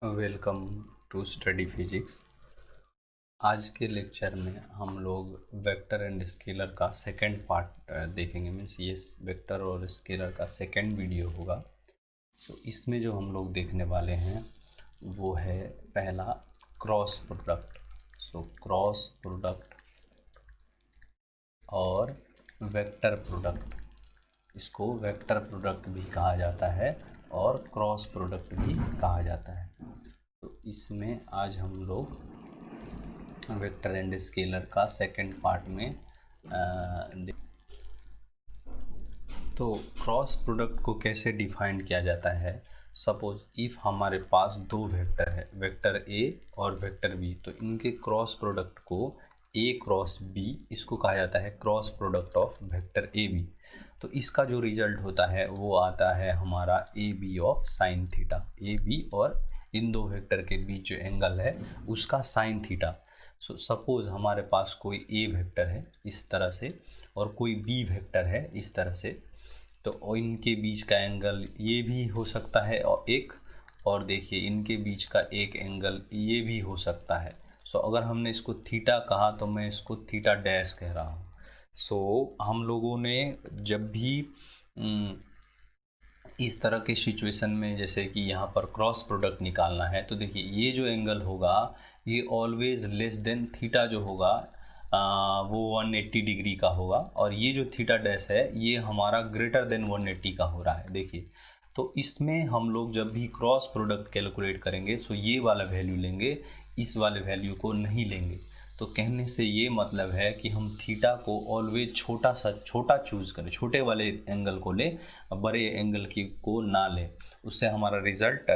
Welcome to study physics. आज के lecture में हम लोग वेक्टर एंड स्केलर का सेकंड पार्ट देखेंगे। मीन्स ये वेक्टर और स्केलर का सेकंड वीडियो होगा। तो इसमें जो हम लोग देखने वाले हैं वो है पहला cross product. So cross product और वेक्टर प्रोडक्ट, इसको वेक्टर प्रोडक्ट भी कहा जाता है और क्रॉस प्रोडक्ट भी कहा जाता है। तो इसमें आज हम लोग वेक्टर एंड स्केलर का सेकंड पार्ट में तो क्रॉस प्रोडक्ट को कैसे डिफाइन किया जाता है। सपोज इफ़ हमारे पास दो वेक्टर है, वेक्टर ए और वेक्टर बी, तो इनके क्रॉस प्रोडक्ट को ए क्रॉस बी, इसको कहा जाता है cross product of vector A B. तो इसका जो रिजल्ट होता है वो आता है हमारा A B of sine theta. A B और इन दो वेक्टर के बीच जो एंगल है उसका साइन थीटा। सो सपोज हमारे पास कोई ए वेक्टर है इस तरह से और कोई बी वेक्टर है इस तरह से, तो इनके बीच का एंगल ये भी हो सकता है और देखिए इनके बीच का एक एंगल ये भी हो सकता है। सो अगर हमने इसको थीटा कहा तो मैं इसको थीटा डैश कह रहा हूँ। सो हम लोगों ने जब भी इस तरह के सिचुएशन में जैसे कि यहाँ पर क्रॉस प्रोडक्ट निकालना है, तो देखिए ये जो एंगल होगा ये ऑलवेज लेस देन थीटा जो होगा वो 180 डिग्री का होगा, और ये जो थीटा डैश है ये हमारा ग्रेटर देन 180 का हो रहा है। देखिए तो इसमें हम लोग जब भी क्रॉस प्रोडक्ट कैलकुलेट करेंगे सो ये वाला वैल्यू लेंगे, इस वाले वैल्यू को नहीं लेंगे। तो कहने से ये मतलब है कि हम थीटा को ऑलवेज छोटा चूज़ करें, छोटे वाले एंगल को ले, बड़े एंगल की को ना ले। उससे हमारा रिज़ल्ट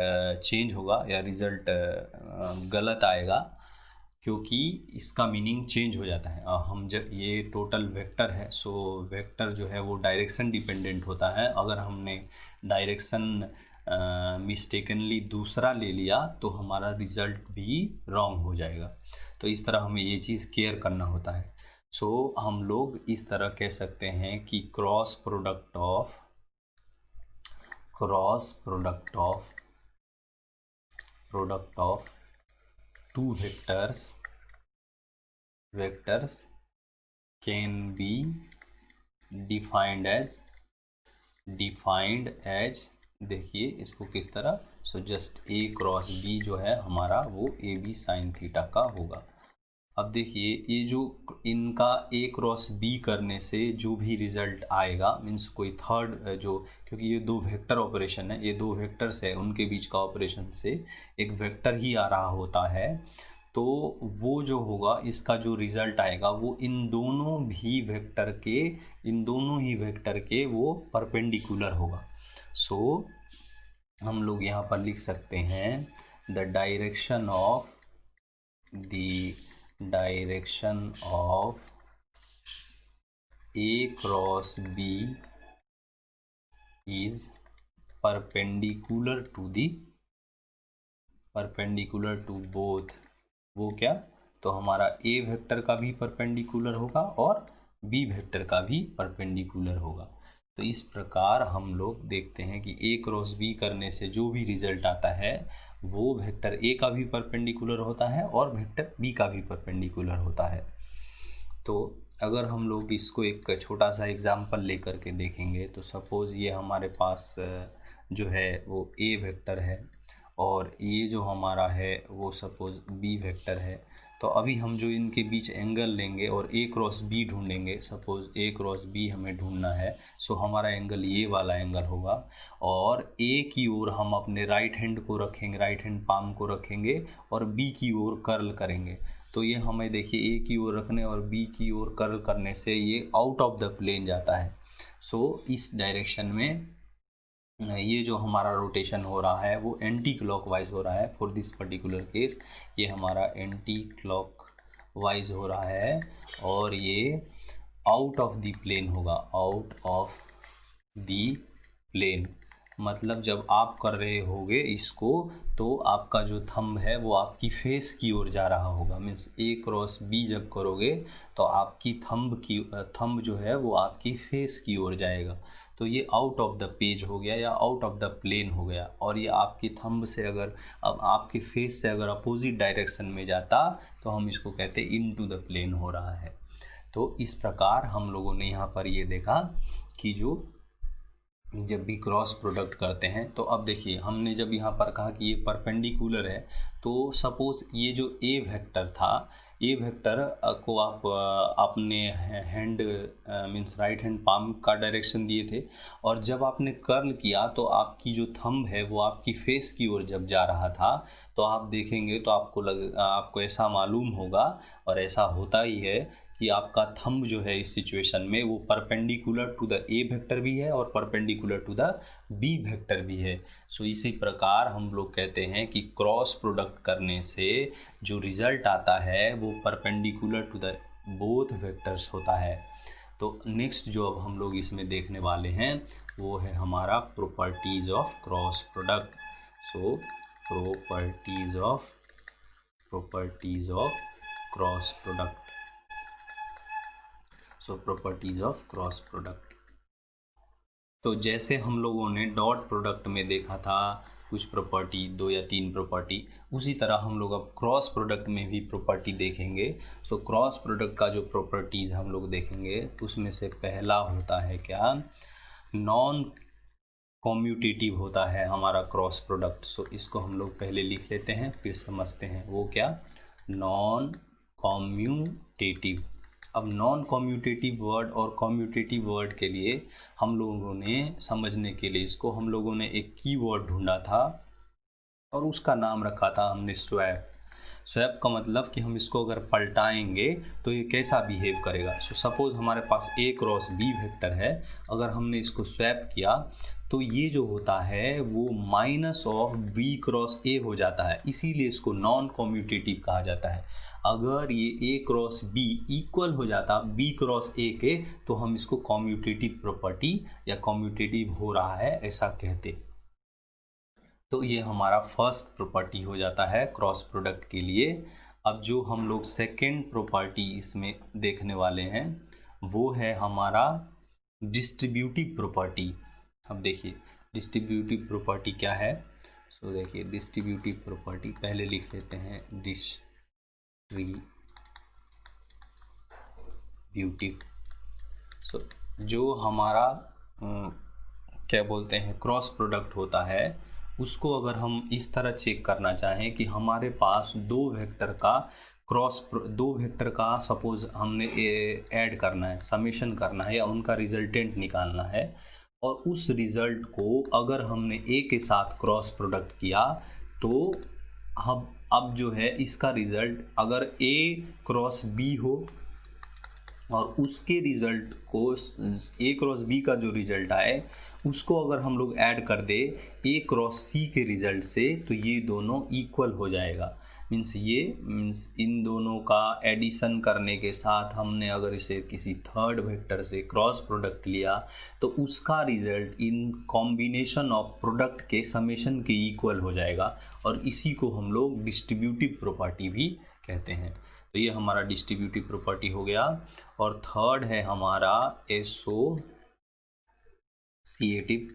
चेंज होगा या रिज़ल्ट गलत आएगा, क्योंकि इसका मीनिंग चेंज हो जाता है। हम जब ये टोटल वेक्टर है, सो वेक्टर जो है वो डायरेक्शन डिपेंडेंट होता है। अगर हमने डायरेक्शन मिस्टेकनली दूसरा ले लिया तो हमारा रिज़ल्ट भी रॉन्ग हो जाएगा। तो इस तरह हमें ये चीज़ केयर करना होता है। सो हम लोग इस तरह कह सकते हैं कि cross product of two vectors can be defined as देखिए इसको किस तरह। So just A cross B जो है हमारा वो ए बी साइन थीटा का होगा। अब देखिए ये जो इनका ए क्रॉस बी करने से जो भी रिजल्ट आएगा, मीन्स कोई थर्ड जो, क्योंकि ये दो वेक्टर ऑपरेशन है, ये दो वेक्टर्स है, उनके बीच का ऑपरेशन से एक वेक्टर ही आ रहा होता है, तो वो जो होगा इसका जो रिज़ल्ट आएगा वो इन दोनों ही वेक्टर के वो परपेंडिकुलर होगा। सो हम लोग यहाँ पर लिख सकते हैं the direction of A cross B is perpendicular to both. वो क्या, तो हमारा ए वेक्टर का भी परपेंडिकुलर होगा और बी वेक्टर का भी परपेंडिकुलर होगा। तो इस प्रकार हम लोग देखते हैं कि ए क्रॉस बी करने से जो भी रिजल्ट आता है वो वेक्टर ए का भी परपेंडिकुलर होता है और वेक्टर बी का भी परपेंडिकुलर होता है। तो अगर हम लोग इसको एक छोटा सा एग्जाम्पल लेकर के देखेंगे, तो सपोज़ ये हमारे पास जो है वो ए वेक्टर है और ये जो हमारा है वो सपोज़ बी वेक्टर है। तो अभी हम जो इनके बीच एंगल लेंगे और ए क्रॉस बी ढूंढेंगे, सपोज़ ए क्रॉस बी हमें ढूंढना है, सो हमारा एंगल ये वाला एंगल होगा, और ए की ओर हम अपने राइट हैंड को रखेंगे, राइट हैंड पाम को रखेंगे और बी की ओर कर्ल करेंगे। तो ये हमें देखिए ए की ओर रखने और बी की ओर कर्ल करने से ये आउट ऑफ द प्लेन जाता है। सो इस डायरेक्शन में ये जो हमारा रोटेशन हो रहा है वो एंटी क्लॉकवाइज हो रहा है। फॉर दिस पर्टिकुलर केस ये हमारा एंटी क्लॉकवाइज हो रहा है और ये आउट ऑफ द प्लेन होगा, आउट ऑफ द प्लेन। मतलब जब आप कर रहे होगे इसको तो आपका जो थंब है वो आपकी फेस की ओर जा रहा होगा। मीन्स A क्रॉस B जब करोगे तो आपकी थंब जो है वो आपकी फेस की ओर जाएगा। तो ये आउट ऑफ द पेज हो गया या आउट ऑफ द प्लेन हो गया। और ये आपकी थंब से अगर अब आपके फेस से अगर अपोजिट डायरेक्शन में जाता तो हम इसको कहते हैं इनटू द प्लेन हो रहा है। तो इस प्रकार हम लोगों ने यहाँ पर ये देखा कि जो जब भी क्रॉस प्रोडक्ट करते हैं तो अब देखिए हमने जब यहाँ पर कहा कि ये परपेंडिकुलर है तो सपोज़ ये जो ए वेक्टर था, ए वेक्टर को आप अपने hand means right hand palm का डायरेक्शन दिए थे और जब आपने कर्ल किया तो आपकी जो थंब है वो आपकी फेस की ओर जब जा रहा था तो आप देखेंगे तो आपको ऐसा मालूम होगा और ऐसा होता ही है कि आपका थंब जो है इस सिचुएशन में वो perpendicular to the A vector भी है और perpendicular to the B vector भी है। सो इसी प्रकार हम लोग कहते हैं कि क्रॉस प्रोडक्ट करने से जो रिजल्ट आता है वो perpendicular to the both vectors होता है। तो नेक्स्ट जो अब हम लोग इसमें देखने वाले हैं वो है हमारा properties of cross product. So properties of cross product. So properties of cross product. तो जैसे हम लोगों ने डॉट प्रोडक्ट में देखा था कुछ प्रॉपर्टी, 2 या 3 प्रॉपर्टी, उसी तरह हम लोग अब क्रॉस प्रोडक्ट में भी प्रॉपर्टी देखेंगे। सो क्रॉस प्रोडक्ट का जो प्रॉपर्टीज़ हम लोग देखेंगे उसमें से पहला होता है क्या, नॉन कॉम्यूटेटिव होता है हमारा क्रॉस प्रोडक्ट। सो इसको हम लोग पहले लिख लेते हैं फिर समझते हैं वो क्या, नॉन कॉम्यूटेटिव। अब नॉन कॉम्यूटेटिव वर्ड और कॉम्यूटेटिव वर्ड के लिए हम लोगों ने समझने के लिए इसको हम लोगों ने एक कीवर्ड ढूंढा था और उसका नाम रखा था हमने स्वैप। स्वैप का मतलब कि हम इसको अगर पलटाएंगे तो ये कैसा बिहेव करेगा। सो सपोज़ हमारे पास A क्रॉस B वेक्टर है, अगर हमने इसको स्वैप किया तो ये जो होता है वो minus of B cross A हो जाता है, इसीलिए इसको नॉन कॉम्यूटेटिव कहा जाता है। अगर ये A क्रॉस B इक्वल हो जाता B क्रॉस A के तो हम इसको कॉम्यूटेटिव प्रॉपर्टी या कॉम्यूटेटिव हो रहा है ऐसा कहते। तो ये हमारा फर्स्ट प्रॉपर्टी हो जाता है क्रॉस प्रोडक्ट के लिए। अब जो हम लोग सेकेंड प्रॉपर्टी इसमें देखने वाले हैं वो है हमारा डिस्ट्रीब्यूटिव प्रॉपर्टी। अब देखिए डिस्ट्रीब्यूटिव प्रॉपर्टी क्या है। सो देखिए डिस्ट्रीब्यूटिव प्रॉपर्टी पहले लिख लेते हैं, डिस्ट्रीब्यूटिव। सो जो हमारा क्या बोलते हैं क्रॉस प्रोडक्ट होता है उसको अगर हम इस तरह चेक करना चाहें कि हमारे पास दो वेक्टर का सपोज हमने ऐड करना है, समेशन करना है या उनका रिजल्टेंट निकालना है और उस रिजल्ट को अगर हमने A के साथ क्रॉस प्रोडक्ट किया तो हम अब जो है इसका रिजल्ट अगर A क्रॉस B हो और उसके रिजल्ट को A क्रॉस B का जो रिजल्ट आए उसको अगर हम लोग ऐड कर दे A क्रॉस C के रिजल्ट से तो ये दोनों इक्वल हो जाएगा। मीन्स इन दोनों का एडिशन करने के साथ हमने अगर इसे किसी थर्ड वेक्टर से क्रॉस प्रोडक्ट लिया तो उसका result in combination of product के समेशन के इक्वल हो जाएगा और इसी को हम लोग डिस्ट्रीब्यूटिव प्रॉपर्टी भी कहते हैं। तो ये हमारा डिस्ट्रीब्यूटिव प्रॉपर्टी हो गया। और थर्ड है हमारा एसोसिएटिव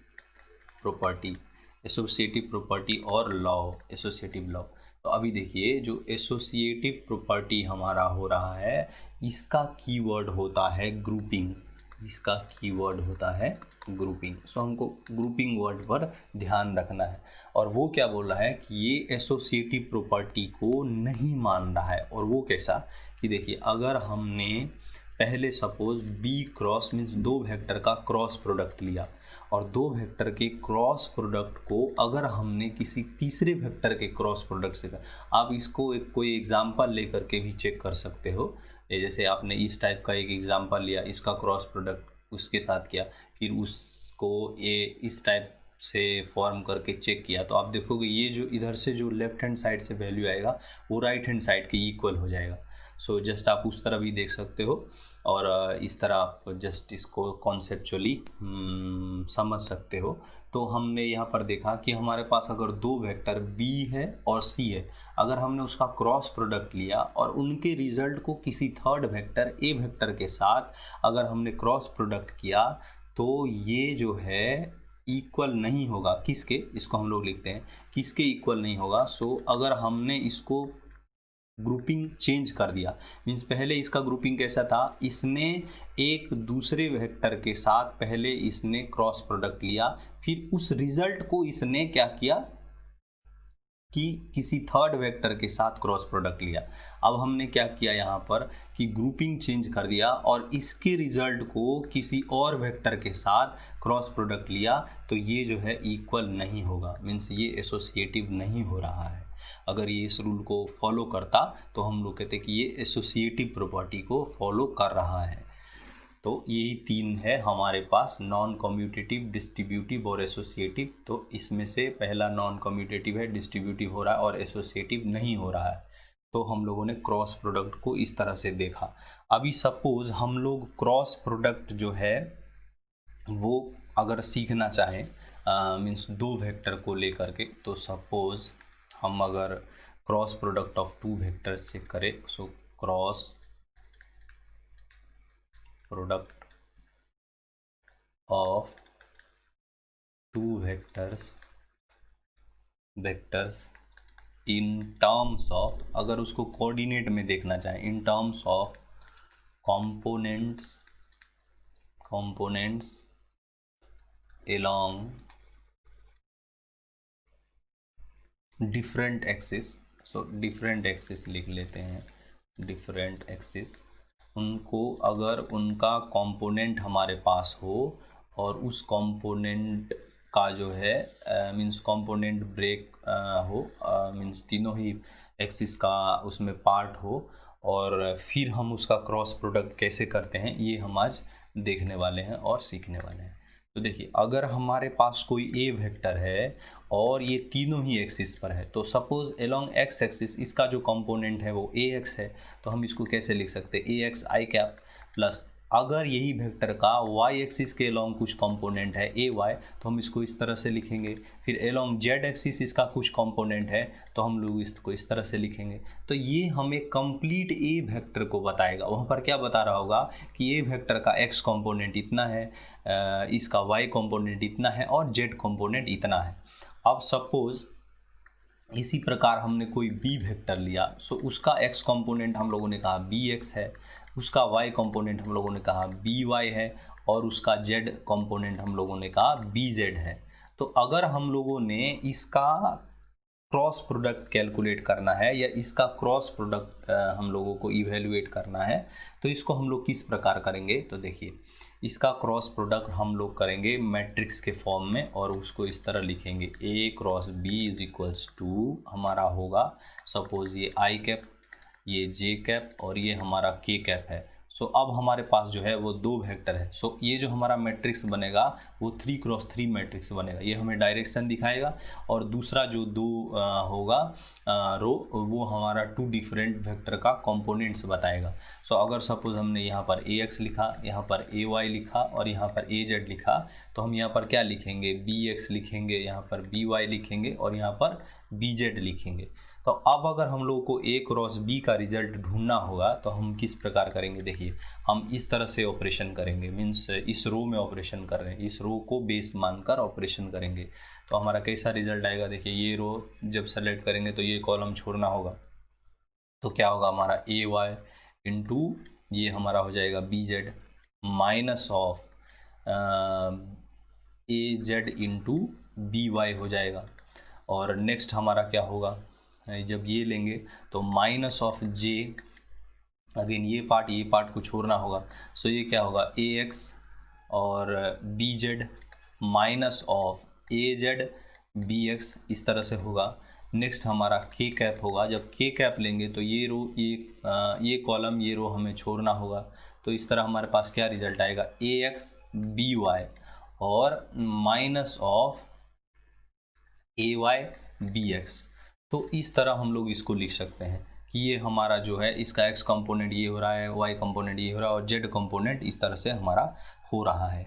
प्रॉपर्टी और लॉ, एसोसिएटिव लॉ। तो अभी देखिए जो एसोसिएटिव प्रॉपर्टी हमारा हो रहा है इसका कीवर्ड होता है ग्रुपिंग, सो हमको ग्रुपिंग वर्ड पर ध्यान रखना है। और वो क्या बोल रहा है कि ये एसोसिएटिव प्रॉपर्टी को नहीं मान रहा है। और वो कैसा कि देखिए अगर हमने पहले सपोज B क्रॉस मीन्स दो वेक्टर का क्रॉस प्रोडक्ट लिया और दो वेक्टर के क्रॉस प्रोडक्ट को अगर हमने किसी तीसरे वेक्टर के क्रॉस प्रोडक्ट से आप इसको कोई एग्जांपल लेकर के भी चेक कर सकते हो। जैसे आपने इस टाइप का एक एग्जांपल लिया, इसका क्रॉस प्रोडक्ट उसके साथ किया, फिर उसको इस टाइप से फॉर्म करके चेक किया तो आप देखोगे ये जो इधर से जो लेफ्ट हैंड साइड से वैल्यू आएगा वो राइट हैंड साइड के इक्वल हो जाएगा। सो जस्ट आप उस तरह भी देख सकते हो और इस तरह आप जस्ट इसको कॉन्सेप्चुअली समझ सकते हो। तो हमने यहाँ पर देखा कि हमारे पास अगर दो वेक्टर b है और c है, अगर हमने उसका क्रॉस प्रोडक्ट लिया और उनके रिजल्ट को किसी थर्ड वेक्टर a वेक्टर के साथ अगर हमने क्रॉस प्रोडक्ट किया तो ये जो है इक्वल नहीं होगा। किसके, इसको हम लोग लिखते हैं किसके इक्वल नहीं होगा। सो अगर हमने इसको ग्रुपिंग चेंज कर दिया, मीन्स पहले इसका ग्रुपिंग कैसा था, इसने एक दूसरे वेक्टर के साथ पहले इसने क्रॉस प्रोडक्ट लिया, फिर उस रिजल्ट को इसने क्या किया कि किसी थर्ड वेक्टर के साथ क्रॉस प्रोडक्ट लिया। अब हमने क्या किया यहाँ पर कि ग्रुपिंग चेंज कर दिया और इसके रिजल्ट को किसी और वेक्टर के साथ क्रॉस प्रोडक्ट लिया, तो ये जो है इक्वल नहीं होगा, मीन्स ये एसोसिएटिव नहीं हो रहा है। अगर ये इस रूल को फॉलो करता तो हम लोग कहते कि ये एसोसिएटिव प्रॉपर्टी को फॉलो कर रहा है। तो यही तीन है हमारे पास, नॉन कम्यूटेटिव, डिस्ट्रीब्यूटिव और एसोसिएटिव। तो इसमें से पहला नॉन कम्यूटेटिव है, डिस्ट्रीब्यूटिव हो रहा है और एसोसिएटिव नहीं हो रहा है। तो हम लोगों ने क्रॉस प्रोडक्ट को इस तरह से देखा। अभी सपोज हम लोग क्रॉस प्रोडक्ट जो है वो अगर सीखना चाहें, मीन्स दो वेक्टर को लेकर के, तो सपोज हम अगर cross product of two vectors से करें, so cross product of two vectors in terms of, अगर उसको कोऑर्डिनेट में देखना चाहें, in terms of components along different axis. So different axis लिख लेते हैं, डिफरेंट एक्सिस। उनको अगर उनका कंपोनेंट हमारे पास हो और उस कंपोनेंट का जो है मीन्स कंपोनेंट ब्रेक हो, मीन्स तीनों ही एक्सिस का उसमें पार्ट हो, और फिर हम उसका क्रॉस प्रोडक्ट कैसे करते हैं ये हम आज देखने वाले हैं और सीखने वाले हैं। तो देखिए, अगर हमारे पास कोई ए वेक्टर है और ये तीनों ही एक्सिस पर है, तो सपोज एलोंग एक्स एक्सिस इसका जो कंपोनेंट है वो ए एक्स है, तो हम इसको कैसे लिख सकते हैं, ए एक्स आई कैप प्लस, अगर यही वेक्टर का वाई एक्सिस के एलोंग कुछ कंपोनेंट है ए वाई, तो हम इसको इस तरह से लिखेंगे। फिर एलोंग जेड एक्सिस इसका कुछ कंपोनेंट है, तो हम लोग इसको इस तरह से लिखेंगे। तो ये हमें कंप्लीट ए वेक्टर को बताएगा। वहाँ पर क्या बता रहा होगा कि ए वेक्टर का एक्स कंपोनेंट इतना है, इसका वाई कंपोनेंट इतना है और जेड कंपोनेंट इतना है। अब सपोज इसी प्रकार हमने कोई बी वेक्टर लिया, सो उसका एक्स कंपोनेंट हम लोगों ने कहा बी एक्स है, उसका y कंपोनेंट हम लोगों ने कहा बी वाई है और उसका z कंपोनेंट हम लोगों ने कहा बी जेड है। तो अगर हम लोगों ने इसका क्रॉस प्रोडक्ट कैलकुलेट करना है या इसका क्रॉस प्रोडक्ट हम लोगों को इवेल्युएट करना है, तो इसको हम लोग किस प्रकार करेंगे, तो देखिए इसका क्रॉस प्रोडक्ट हम लोग करेंगे मैट्रिक्स के फॉर्म में और उसको इस तरह लिखेंगे, a cross b is equals to हमारा होगा सपोज ये आई कैप, ये जे कैप और ये हमारा के कैप है। सो अब हमारे पास जो है वो दो वेक्टर है। सो ये जो हमारा मैट्रिक्स बनेगा वो 3 क्रॉस 3 मैट्रिक्स बनेगा, ये हमें डायरेक्शन दिखाएगा, और दूसरा जो दो होगा रो, वो हमारा 2 डिफरेंट वेक्टर का कंपोनेंट्स बताएगा। सो अगर सपोज हमने यहाँ पर ए एक्स लिखा, यहाँ पर ए वाई लिखा और यहाँ पर ए जेड लिखा, तो हम यहाँ पर क्या लिखेंगे, बी एक्स लिखेंगे, यहाँ पर बी वाई लिखेंगे और यहाँ पर बी जेड लिखेंगे। तो अब अगर हम लोगों को ए क्रॉस बी का रिजल्ट ढूंढना होगा तो हम किस प्रकार करेंगे, देखिए हम इस तरह से ऑपरेशन करेंगे, मीन्स इस रो में ऑपरेशन कर रहे हैं, इस रो को बेस मानकर ऑपरेशन करेंगे। तो हमारा कैसा रिजल्ट आएगा, देखिए ये रो जब सेलेक्ट करेंगे तो ये कॉलम छोड़ना होगा, तो क्या होगा हमारा ए वाई इंटू ये हमारा हो जाएगा B Z minus of A Z into B Y हो जाएगा। और नेक्स्ट हमारा क्या होगा, जब ये लेंगे तो माइनस ऑफ जे, अगेन ये पार्ट को छोड़ना होगा, सो ये क्या होगा ए एक्स और B Z minus of A Z B X, इस तरह से होगा। नेक्स्ट हमारा के कैप होगा, जब के कैप लेंगे तो ये रो ये कॉलम ये रो हमें छोड़ना होगा, तो इस तरह हमारे पास क्या रिजल्ट आएगा, ए एक्स बी वाई और minus of A Y B X. तो इस तरह हम लोग इसको लिख सकते हैं कि ये हमारा जो है इसका एक्स कंपोनेंट ये हो रहा है, वाई कंपोनेंट ये हो रहा है और जेड कंपोनेंट इस तरह से हमारा हो रहा है।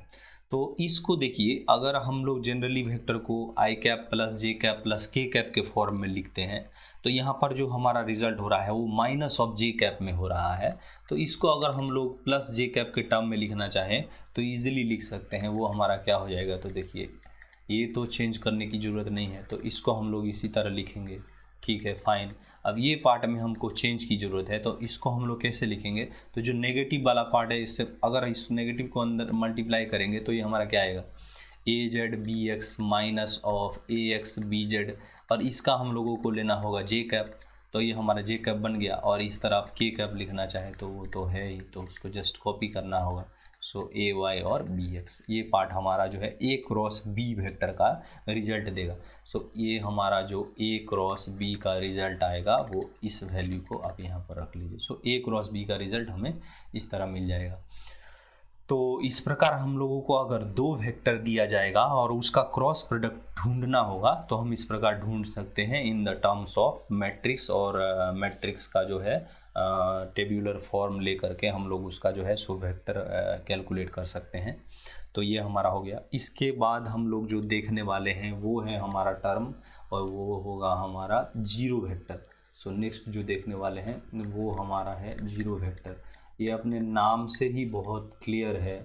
तो इसको देखिए, अगर हम लोग जनरली वेक्टर को आई कैप प्लस जे कैप प्लस के कैप के फॉर्म में लिखते हैं, तो यहाँ पर जो हमारा रिजल्ट हो रहा है वो माइनस ऑफ जे कैप में हो रहा है। तो इसको अगर हम लोग प्लस जे कैप के टर्म में लिखना चाहें तो ईजिली लिख सकते हैं। वो हमारा क्या हो जाएगा, तो देखिए ये तो चेंज करने की ज़रूरत नहीं है, तो इसको हम लोग इसी तरह लिखेंगे। ठीक है, फाइन। अब ये पार्ट में हमको चेंज की ज़रूरत है, तो इसको हम लोग कैसे लिखेंगे, तो जो नेगेटिव वाला पार्ट है, इससे अगर इस नेगेटिव को अंदर मल्टीप्लाई करेंगे तो ये हमारा क्या आएगा, a Z B x minus of a x b z, और इसका हम लोगों को लेना होगा जे कैप, तो ये हमारा जे कैप बन गया। और इस तरह आप के कैप लिखना चाहे तो वो तो है ही, तो उसको जस्ट कॉपी करना होगा। सो ए वाई और बी एक्स, ये पार्ट हमारा जो है ए क्रॉस बी वेक्टर का रिजल्ट देगा। सो ये हमारा जो ए क्रॉस बी का रिजल्ट आएगा वो इस वैल्यू को आप यहाँ पर रख लीजिए। सो ए क्रॉस बी का रिजल्ट हमें इस तरह मिल जाएगा। तो इस प्रकार हम लोगों को अगर दो वेक्टर दिया जाएगा और उसका क्रॉस प्रोडक्ट ढूंढना होगा तो हम इस प्रकार ढूंढ सकते हैं in the terms of matrix, और मैट्रिक्स का जो है टेब्यूलर फॉर्म लेकर के हम लोग उसका जो है सो वेक्टर कैलकुलेट कर सकते हैं। तो ये हमारा हो गया। इसके बाद हम लोग जो देखने वाले हैं वो है हमारा टर्म, और वो होगा हमारा जीरो वेक्टर। सो नेक्स्ट जो देखने वाले हैं वो हमारा है जीरो वेक्टर। ये अपने नाम से ही बहुत क्लियर है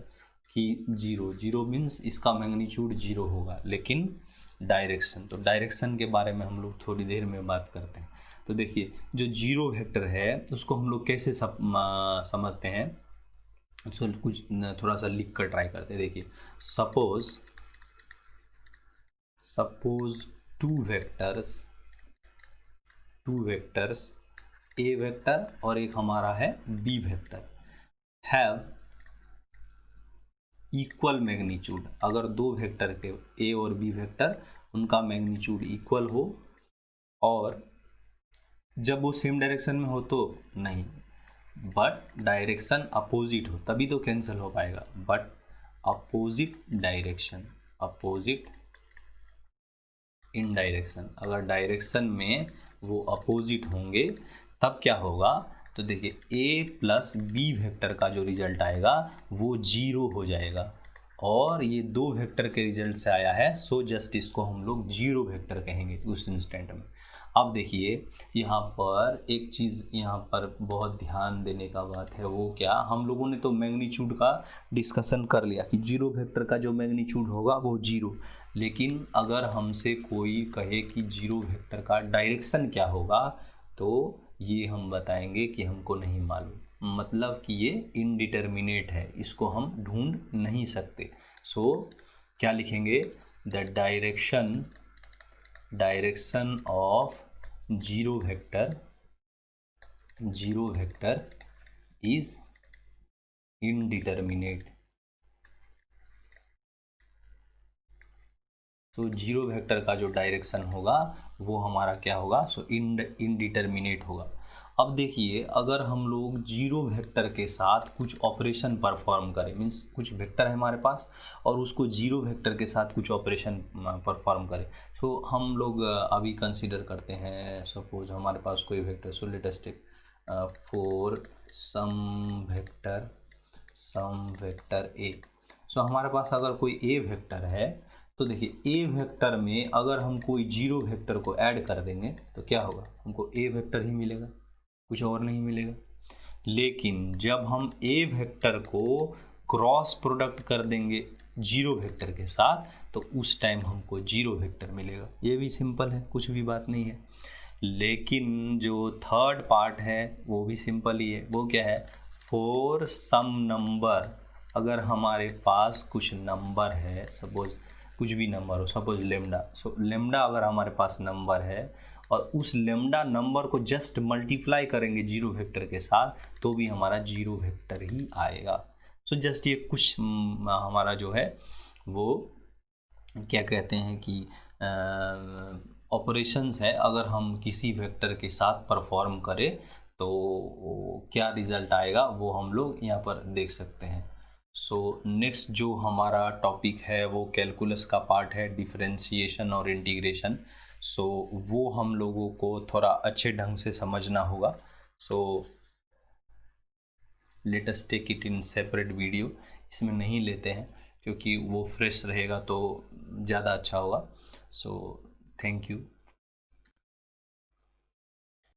कि जीरो मीन्स इसका मैग्नीट्यूड जीरो होगा, लेकिन डायरेक्शन, तो डायरेक्शन के बारे में हम लोग थोड़ी देर में बात करते हैं। तो देखिए जो जीरो वेक्टर है उसको हम लोग कैसे समझते हैं, उसको कुछ थोड़ा सा लिख कर ट्राई करते हैं। देखिए suppose two vectors A vector और एक हमारा है B vector have equal magnitude. अगर दो वेक्टर के ए और बी वेक्टर उनका मैग्नीट्यूड इक्वल हो, और जब वो सेम डायरेक्शन में हो तो नहीं, बट डायरेक्शन अपोजिट हो तभी तो कैंसिल हो पाएगा। बट अपोजिट इन डायरेक्शन, अगर डायरेक्शन में वो अपोजिट होंगे तब क्या होगा, तो देखिए ए प्लस बी वेक्टर का जो रिजल्ट आएगा वो जीरो हो जाएगा, और ये दो वेक्टर के रिजल्ट से आया है, सो जस्ट इसको हम लोग जीरो वेक्टर कहेंगे उस इंस्टेंट में। अब देखिए यहाँ पर एक चीज़ यहाँ पर बहुत ध्यान देने का बात है, वो क्या, हम लोगों ने तो मैग्नीट्यूड का डिस्कशन कर लिया कि जीरो वेक्टर का जो मैग्नीट्यूड होगा वो जीरो, लेकिन अगर हमसे कोई कहे कि जीरो वेक्टर का डायरेक्शन क्या होगा तो ये हम बताएंगे कि हमको नहीं मालूम, मतलब कि ये इनडिटर्मिनेट है, इसको हम ढूंढ नहीं सकते। सो क्या लिखेंगे, the direction of zero vector is indeterminate. तो जीरो वेक्टर का जो डायरेक्शन होगा वो हमारा क्या होगा, सो इनडिटर्मिनेट होगा। अब देखिए अगर हम लोग जीरो वेक्टर के साथ कुछ ऑपरेशन परफॉर्म करें, मीन्स कुछ वेक्टर है हमारे पास और उसको जीरो वेक्टर के साथ कुछ ऑपरेशन परफॉर्म करें, सो हम लोग अभी कंसीडर करते हैं, सपोज हमारे पास कोई vector, so let us take for some vector a. So हमारे पास अगर कोई ए वेक्टर है तो देखिए ए वेक्टर में अगर हम कोई जीरो वेक्टर को ऐड कर देंगे तो क्या होगा, हमको ए वेक्टर ही मिलेगा, कुछ और नहीं मिलेगा। लेकिन जब हम ए वेक्टर को क्रॉस प्रोडक्ट कर देंगे जीरो वेक्टर के साथ तो उस टाइम हमको जीरो वेक्टर मिलेगा। ये भी सिंपल है, कुछ भी बात नहीं है। लेकिन जो थर्ड पार्ट है वो भी सिंपल ही है। वो क्या है, फॉर सम नंबर, अगर हमारे पास कुछ नंबर है, सपोज कुछ भी नंबर हो, सपोज लेमडा, सो लेमडा अगर हमारे पास नंबर है और उस लेमडा नंबर को जस्ट मल्टीप्लाई करेंगे जीरो वेक्टर के साथ तो भी हमारा जीरो वेक्टर ही आएगा। सो जस्ट ये कुछ हमारा जो है वो क्या कहते हैं कि ऑपरेशंस है, अगर हम किसी वेक्टर के साथ परफॉर्म करें तो क्या रिजल्ट आएगा वो हम लोग यहाँ पर देख सकते हैं। सो नेक्स्ट जो हमारा टॉपिक है वो कैलकुलस का पार्ट है, डिफरेंशिएशन और इंटीग्रेशन। सो वो हम लोगों को थोड़ा अच्छे ढंग से समझना होगा। So let us take it in separate video, इसमें नहीं लेते हैं क्योंकि वो फ्रेश रहेगा तो ज़्यादा अच्छा होगा। So thank you.